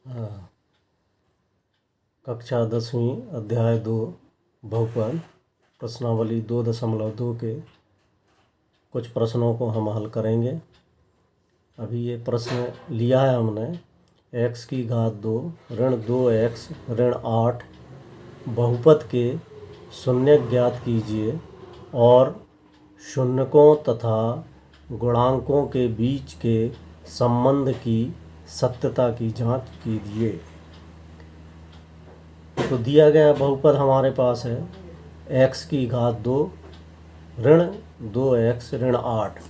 हाँ, कक्षा 10वीं अध्याय 2 बहुपद प्रश्नावली 2.2 के कुछ प्रश्नों को हम हल करेंगे। अभी ये प्रश्न लिया है हमने x की घात 2 ऋण 2x ऋण 8 बहुपद के शून्य ज्ञात कीजिए और शून्यकों तथा गुणांकों के बीच के संबंध की सत्यता की जांच कीजिए। तो दिया गया बहुपद हमारे पास है x की घात 2 ऋण 2x ऋण 8।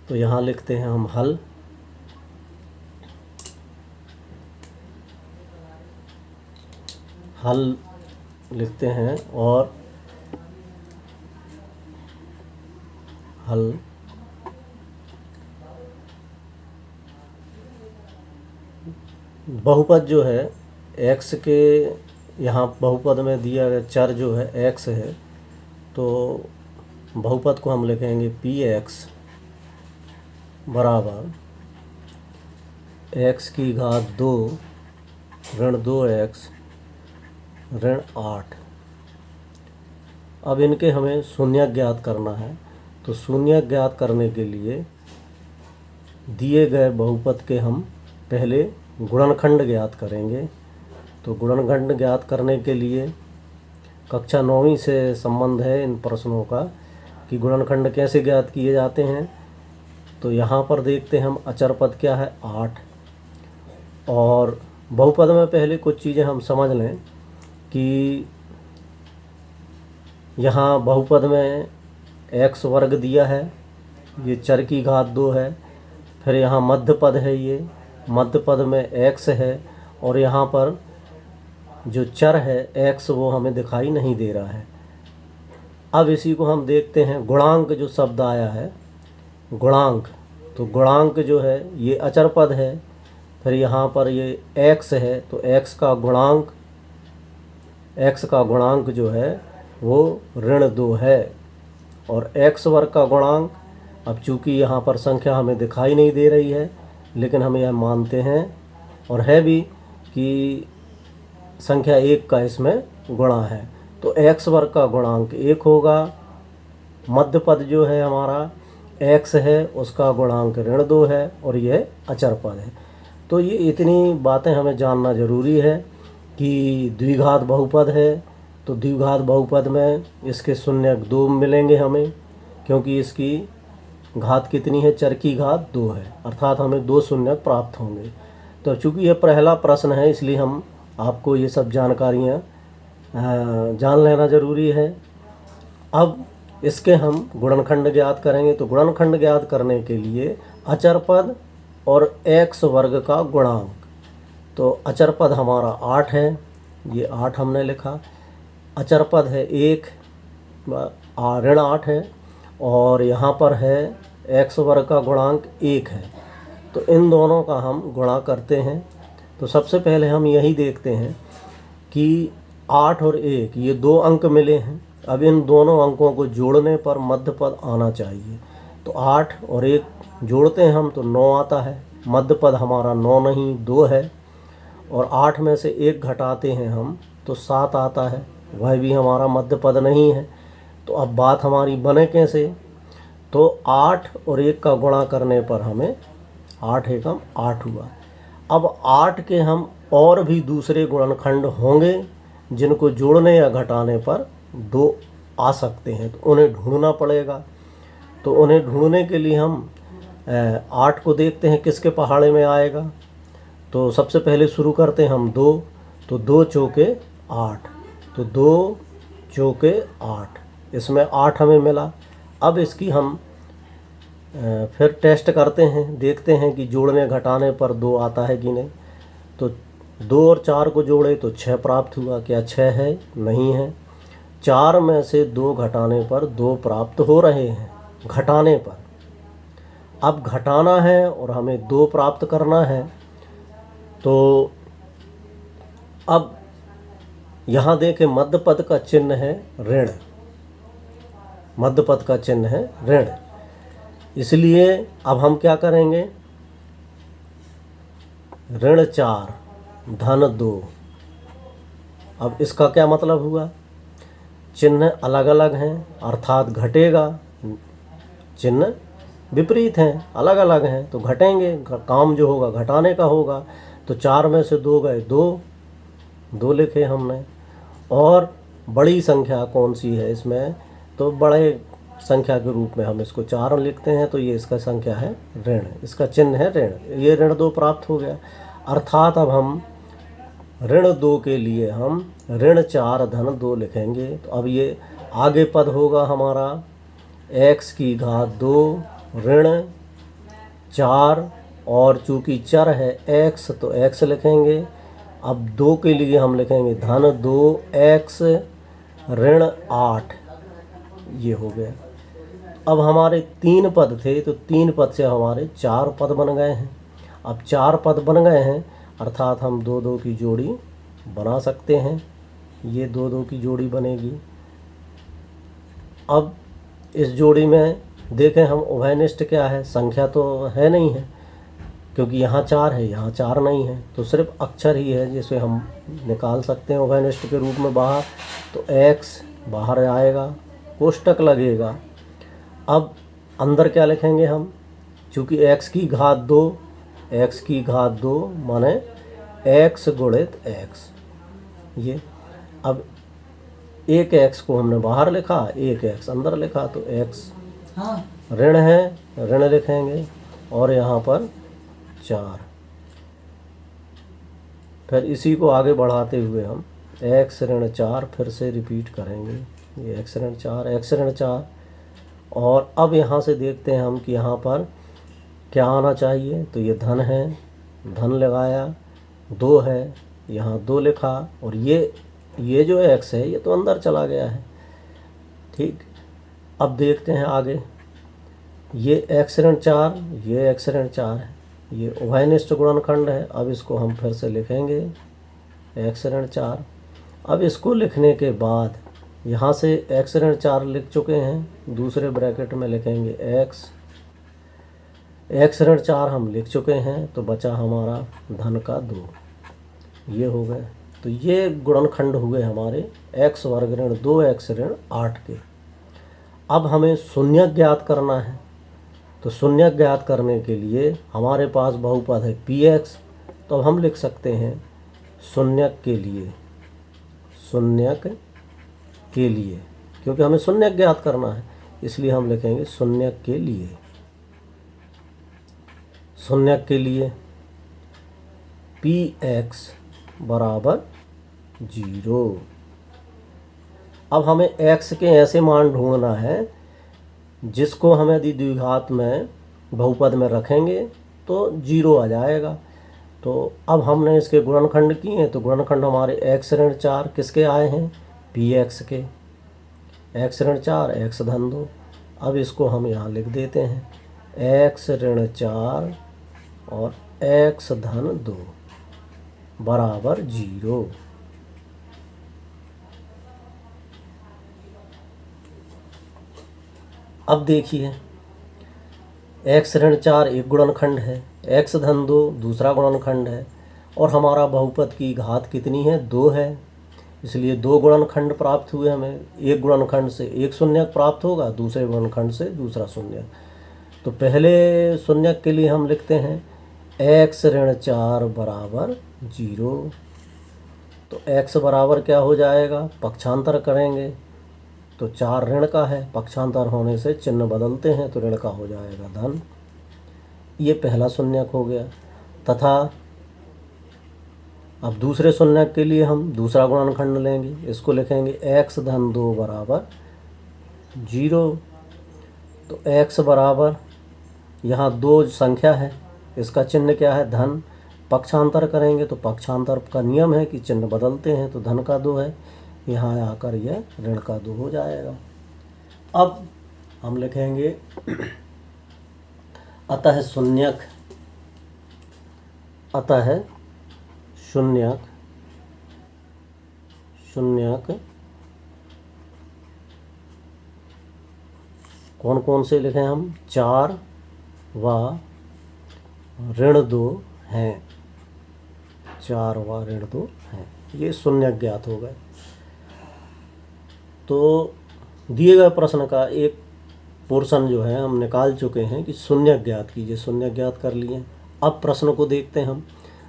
तो यहाँ लिखते हैं हम हल। हल लिखते हैं और हल बहुपद जो है x के यहाँ बहुपद में दिया गया चर जो है x है, तो बहुपद को हम लिखेंगे px बराबर x की घात 2 ऋण 2x ऋण 8। अब इनके हमें शून्य ज्ञात करना है। तो शून्य ज्ञात करने के लिए दिए गए बहुपद के हम पहले गुणनखंड ज्ञात करेंगे। तो गुणनखंड ज्ञात करने के लिए कक्षा 9वीं से संबंध है इन प्रश्नों का कि गुणनखंड कैसे ज्ञात किए जाते हैं। तो यहाँ पर देखते हैं हम अचर पद क्या है 8। और बहुपद में पहले कुछ चीज़ें हम समझ लें कि यहाँ बहुपद में x वर्ग दिया है, ये चर की घात 2 है। फिर यहाँ मध्य पद है, ये मध्य पद में x है और यहाँ पर जो चर है x वो हमें दिखाई नहीं दे रहा है। अब इसी को हम देखते हैं गुणांक जो शब्द आया है गुणांक। तो गुणांक जो है ये अचर पद है। फिर यहाँ पर ये x है तो x का गुणांक जो है वो ऋण 2 है। और x वर्ग का गुणांक, अब चूँकि यहाँ पर संख्या हमें दिखाई नहीं दे रही है लेकिन हम यह मानते हैं और है भी कि संख्या 1 का इसमें गुणा है, तो x वर्ग का गुणांक 1 होगा। मध्य पद जो है हमारा x है उसका गुणांक ऋण 2 है और यह अचर पद है। तो ये इतनी बातें हमें जानना ज़रूरी है कि द्विघात बहुपद है। तो द्विघात बहुपद में इसके शून्य 2 मिलेंगे हमें, क्योंकि इसकी घात कितनी है, चर की घात 2 है, अर्थात हमें 2 शून्य प्राप्त होंगे। तो चूँकि यह पहला प्रश्न है इसलिए हम आपको ये सब जानकारियाँ जान लेना ज़रूरी है। अब इसके हम गुणनखंड ज्ञात करेंगे। तो गुणनखंड ज्ञात करने के लिए अचर पद और x वर्ग का गुणांक। तो अचर पद हमारा 8 है, ये 8 हमने लिखा। अचर पद है 1 ऋण 8 है और यहाँ पर है x वर्ग का गुणांक 1 है। तो इन दोनों का हम गुणा करते हैं। तो सबसे पहले हम यही देखते हैं कि 8 और 1 ये 2 अंक मिले हैं। अब इन दोनों अंकों को जोड़ने पर मध्य पद आना चाहिए। तो 8 और 1 जोड़ते हैं हम तो 9 आता है। मध्य पद हमारा 9 नहीं 2 है और 8 में से 1 घटाते हैं हम तो 7 आता है, वह भी हमारा मध्य पद नहीं है। तो अब बात हमारी बने कैसे, तो 8 और 1 का गुणा करने पर हमें 8 एकम 8 हुआ। अब 8 के हम और भी दूसरे गुणनखंड होंगे जिनको जोड़ने या घटाने पर 2 आ सकते हैं, तो उन्हें ढूंढना पड़ेगा। तो उन्हें ढूंढने के लिए हम 8 को देखते हैं किसके पहाड़े में आएगा। तो सबसे पहले शुरू करते हैं हम 2। तो 2 चौके 8, तो 2 चौके 8, इसमें 8 हमें मिला। अब इसकी हम फिर टेस्ट करते हैं, देखते हैं कि जोड़ने घटाने पर 2 आता है कि नहीं। तो 2 और 4 को जोड़े तो 6 प्राप्त हुआ। क्या 6 है? नहीं है। 4 में से 2 घटाने पर 2 प्राप्त हो रहे हैं घटाने पर। अब घटाना है और हमें 2 प्राप्त करना है। तो अब यहाँ देखें मध्य पद का चिन्ह है ऋण, मध्य पद का चिन्ह है ऋण। इसलिए अब हम क्या करेंगे, ऋण 4 धन 2। अब इसका क्या मतलब हुआ? चिन्ह अलग अलग हैं अर्थात घटेगा, चिन्ह विपरीत हैं, अलग अलग हैं तो घटेंगे, काम जो होगा घटाने का होगा। तो 4 में से 2 गए, 2 लिखे हमने। और बड़ी संख्या कौन सी है इसमें? तो बड़े संख्या के रूप में हम इसको 4 लिखते हैं, तो ये इसका संख्या है ऋण, इसका चिन्ह है ऋण। ये ऋण 2 प्राप्त हो गया। अर्थात अब हम ऋण 2 के लिए हम ऋण 4 धन 2 लिखेंगे। तो अब ये आगे पद होगा हमारा x की घात 2 ऋण 4, और चूँकि चर है x तो x लिखेंगे। अब 2 के लिए हम लिखेंगे धन 2x ऋण 8, ये हो गया। अब हमारे 3 पद थे तो 3 पद से हमारे 4 पद बन गए हैं। अब 4 पद बन गए हैं अर्थात हम 2-2 की जोड़ी बना सकते हैं। ये 2-2 की जोड़ी बनेगी। अब इस जोड़ी में देखें हम उभयनिष्ठ क्या है, संख्या तो है नहीं है क्योंकि यहाँ 4 है, यहाँ 4 नहीं है, तो सिर्फ अक्षर ही है जिसे हम निकाल सकते हैं उभयनिष्ठ के रूप में बाहर। तो x बाहर आएगा, कोष्टक लगेगा। अब अंदर क्या लिखेंगे हम? चूँकि x की घात 2, x की घात 2 माने x गुणित x। ये अब एक x को हमने बाहर लिखा, एक x अंदर लिखा, तो x ऋण है, ऋण लिखेंगे। और यहाँ पर 4, फिर इसी को आगे बढ़ाते हुए हम x ऋण 4 फिर से रिपीट करेंगे। ये x ऋण 4, x ऋण 4। और अब यहाँ से देखते हैं हम कि यहाँ पर क्या आना चाहिए। तो ये धन है, धन लगाया, 2 है, यहाँ 2 लिखा, और ये जो x है ये तो अंदर चला गया है। ठीक, अब देखते हैं आगे। ये x ऋण 4, ये x ऋण 4 है, ये उभयनिष्ठ गुणनखंड है। अब इसको हम फिर से लिखेंगे x ऋण 4। अब इसको लिखने के बाद यहाँ से x ऋण 4 लिख चुके हैं, दूसरे ब्रैकेट में लिखेंगे x ऋण 4 हम लिख चुके हैं, तो बचा हमारा धन का 2, ये हो गए। तो ये गुणनखंड हुए हमारे x वर्ग ऋण 2x ऋण 8 के। अब हमें शून्यक ज्ञात करना है। तो शून्यक ज्ञात करने के लिए हमारे पास बहुपद है px, तो अब हम लिख सकते हैं शून्यक के लिए, शून्यक के लिए, क्योंकि हमें शून्यक ज्ञात करना है इसलिए हम लिखेंगे शून्यक के लिए। शून्यक के लिए px बराबर 0। अब हमें x के ऐसे मान ढूंढना है जिसको हम यदि द्विघात में बहुपद में रखेंगे तो 0 आ जाएगा। तो अब हमने इसके गुणनखंड किए, तो गुणनखंड हमारे x ऋण 4 किसके आए हैं? px के, x ऋण 4 x धन 2। अब इसको हम यहाँ लिख देते हैं x ऋण 4 और x धन 2 बराबर 0। अब देखिए x ऋण 4 एक गुणनखंड है, x धन 2 दूसरा गुणनखंड है, और हमारा बहुपद की घात कितनी है? 2 है, इसलिए 2 गुणनखंड प्राप्त हुए हमें। एक गुणनखंड से एक शून्यक प्राप्त होगा, दूसरे गुणनखंड से दूसरा शून्यक। तो पहले शून्यक के लिए हम लिखते हैं x ऋण 4 बराबर 0। तो x बराबर क्या हो जाएगा? पक्षांतर करेंगे तो 4 ऋण का है, पक्षांतर होने से चिन्ह बदलते हैं तो ऋण का हो जाएगा धन। ये पहला शून्यक हो गया। तथा अब दूसरे शून्यक के लिए हम दूसरा गुणनखंड लेंगे, इसको लिखेंगे x धन 2 बराबर 0। तो x बराबर, यहाँ 2 संख्या है, इसका चिन्ह क्या है? धन। पक्षांतर करेंगे तो पक्षांतर का नियम है कि चिन्ह बदलते हैं, तो धन का 2 है, यहाँ आकर यह ऋण का 2 हो जाएगा। अब हम लिखेंगे अतः शून्यक, अतः शून्यक, शून्यक कौन कौन से लिखें हम? 4 व ऋण 2 हैं। 4 व ऋण 2 है। ये शून्य ज्ञात हो गए। तो दिए गए प्रश्न का एक पोर्शन जो है हम निकाल चुके हैं कि शून्य ज्ञात कीजिए, शून्य ज्ञात कर लिए। अब प्रश्न को देखते हैं हम।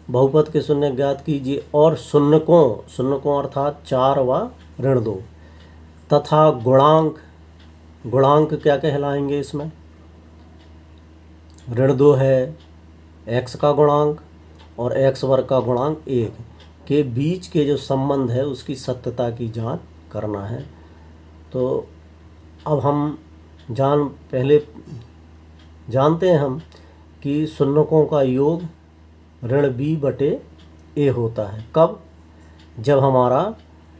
बहुपद के शून्य ज्ञात कीजिए और शून्यकों अर्थात 4 व ऋण 2 तथा गुणांक क्या कहलाएंगे इसमें? ऋण 2 है x का गुणांक और x वर्ग का गुणांक 1 के बीच के जो संबंध है उसकी सत्यता की जांच करना है। तो अब हम पहले जानते हैं हम कि शून्यकों का योग ऋण b बटे a होता है। कब? जब हमारा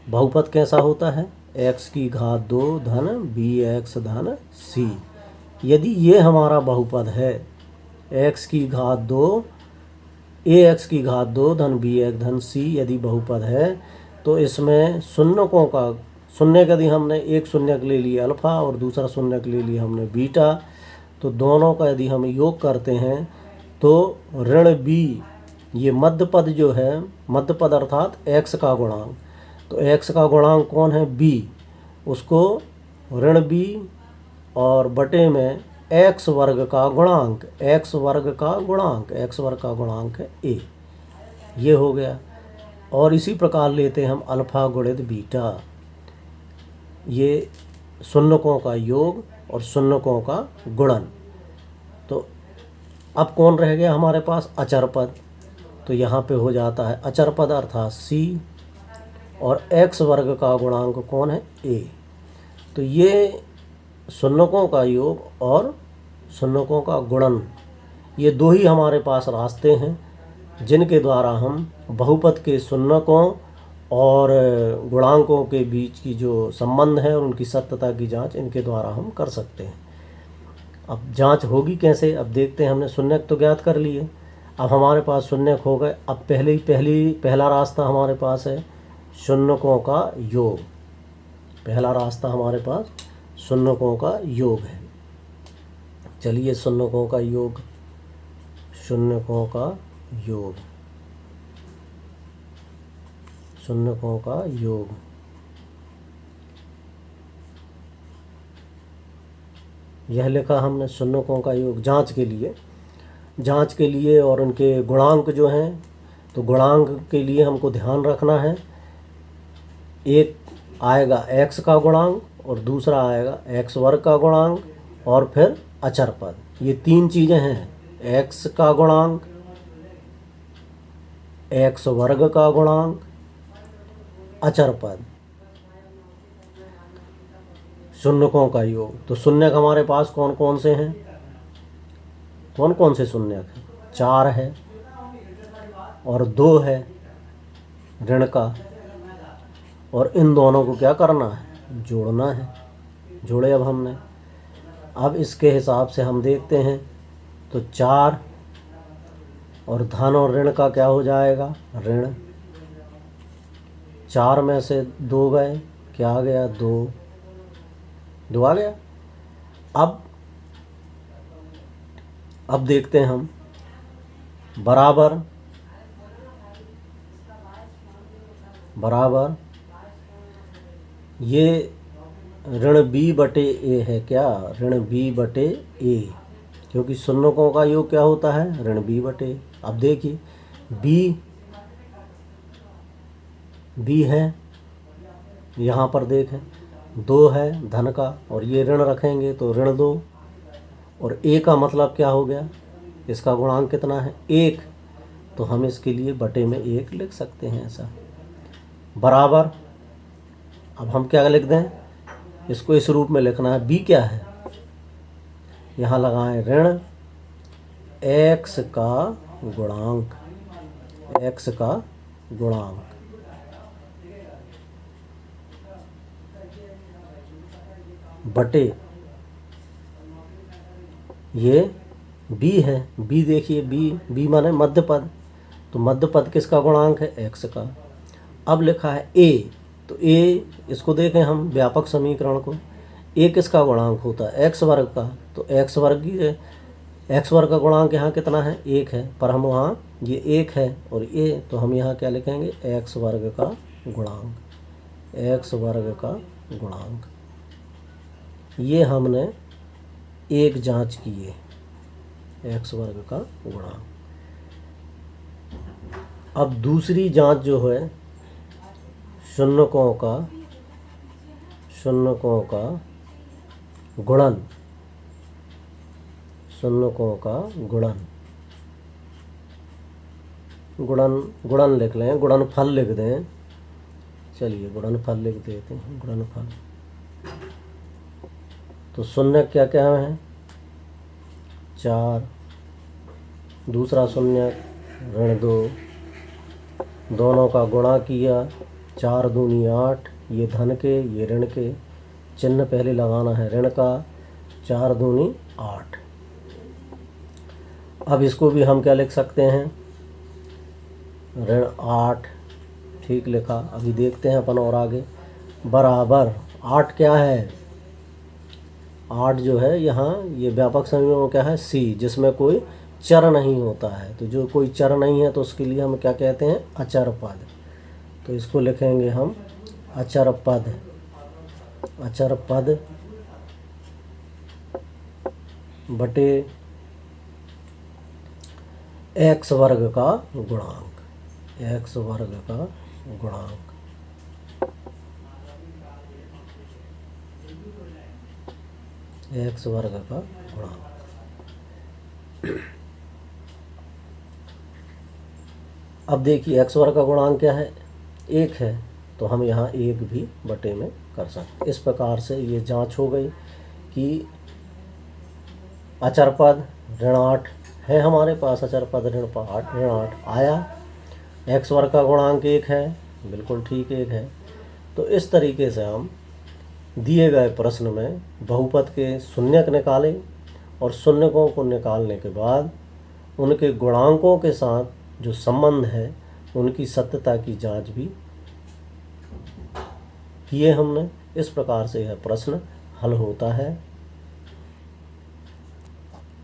बहुपद कैसा होता है? x की घात 2 धन bx धन c। यदि ये हमारा बहुपद है x की घात 2 ax की घात 2 धन bx धन c यदि बहुपद है, तो इसमें शून्यकों का शून्य यदि हमने एक शून्यक ले लिया अल्फा और दूसरा शून्यक ले लिया हमने बीटा, तो दोनों का यदि हम योग करते हैं तो ऋण b, ये मध्य पद जो है, मध्य पद अर्थात x का गुणांक, तो x का गुणांक कौन है? b, उसको ऋण b और बटे में x वर्ग का गुणांक, x वर्ग का गुणांक है a, ये हो गया। और इसी प्रकार लेते हैं हम अल्फा गुणित बीटा, ये शून्यकों का योग और शून्यकों का गुणन। तो अब कौन रह गया हमारे पास? अचर पद। तो यहाँ पे हो जाता है अचर पद अर्थात c और x वर्ग का गुणांक कौन है? a। तो ये शून्यकों का योग और शून्यकों का गुणन, ये दो ही हमारे पास रास्ते हैं जिनके द्वारा हम बहुपद के शून्यकों और गुणांकों के बीच की जो संबंध है और उनकी सत्यता की जांच इनके द्वारा हम कर सकते हैं। अब जांच होगी कैसे? अब देखते हैं। हमने शून्यक तो ज्ञात कर लिए, अब हमारे पास शून्यक हो गए। अब पहला रास्ता हमारे पास है शून्यकों का योग। पहला रास्ता हमारे पास शून्यकों का योग है। चलिए शून्यकों का योग, शून्यकों का योग, शून्यकों का योग। यह लिखा हमने शून्यकों का योग जांच के लिए और उनके गुणांक जो हैं, तो गुणांक के लिए हमको ध्यान रखना है, एक आएगा x का गुणांक और दूसरा आएगा x वर्ग का गुणांक और फिर अचर पद। ये तीन चीज़ें हैं, x का गुणांक, x वर्ग का गुणांक, अचर पद, शून्यकों का योग। तो शून्यक हमारे पास कौन कौन से हैं? कौन कौन से शून्यक हैं? 4 है और 2 है ऋण का, और इन दोनों को क्या करना है? जोड़ना है। जोड़े अब हमने। अब इसके हिसाब से हम देखते हैं तो 4 और धन और ऋण का क्या हो जाएगा? ऋण। 4 में से 2 गए, क्या आ गया? 2 आ गया। अब देखते हैं हम, बराबर ये ऋण b बटे a है। क्या? ऋण b बटे a, क्योंकि शून्यकों का योग क्या होता है? ऋण b बटे। अब देखिए b है, यहाँ पर देखें 2 है धन का, और ये ऋण रखेंगे तो ऋण 2, और a का मतलब क्या हो गया? इसका गुणांक कितना है? 1, तो हम इसके लिए बटे में 1 लिख सकते हैं ऐसा। बराबर, अब हम क्या लिख दें? इसको इस रूप में लिखना है। b क्या है? यहाँ लगाएं ऋण x का गुणांक, x का गुणांक, बटे ये b है। b देखिए, b माने मध्य पद, तो मध्य पद किसका गुणांक है? x का। अब लिखा है a, तो a इसको देखें हम व्यापक समीकरण को, a किसका गुणांक होता है? x वर्ग का, तो x वर्ग एक्स वर्ग का गुणांक यहाँ कितना है, 1 है, पर हम वहाँ ये 1 है और ये, तो हम यहाँ क्या लिखेंगे, एक्स वर्ग का गुणांक, एक्स वर्ग का गुणांक। ये हमने एक जांच की है, एक्स वर्ग का गुणांक। अब दूसरी जांच जो है शून्यकों का गुणन, शून्यकों का गुणन लिख लें, गुणनफल लिख दें। चलिए गुणनफल लिख देते हैं, गुणनफल। तो शून्य क्या क्या है, 4, दूसरा शून्य ऋण 2, दोनों का गुणा किया, 4 दूनी 8, ये धन के ये ऋण के, चिन्ह पहले लगाना है ऋण का, 4 दूनी 8। अब इसको भी हम क्या लिख सकते हैं, ऋण 8, ठीक लिखा। अभी देखते हैं अपन और आगे, बराबर 8 क्या है, 8 जो है यहाँ ये व्यापक संयुग्म क्या है, सी, जिसमें कोई चर नहीं होता है। तो जो कोई चर नहीं है तो उसके लिए हम क्या कहते हैं, अचर पद। तो इसको लिखेंगे हम अचर पद, अचर पद बटे एक्स वर्ग का गुणांक, एक्स वर्ग का गुणांक। एक्स वर्ग का गुणांक। अब देखिए एक्स वर्ग का गुणांक क्या है, 1 है, तो हम यहाँ 1 भी बटे में कर सकते। इस प्रकार से ये जांच हो गई कि अचर पद ऋण 8 है हमारे पास, अचर पद ऋण 8 आया, एक्स वर्ग का गुणांक 1 है, बिल्कुल ठीक 1 है। तो इस तरीके से हम दिए गए प्रश्न में बहुपद के शून्यक निकालें और शून्यकों को निकालने के बाद उनके गुणांकों के साथ जो संबंध है उनकी सत्यता की जांच भी किए हमने। इस प्रकार से यह प्रश्न हल होता है।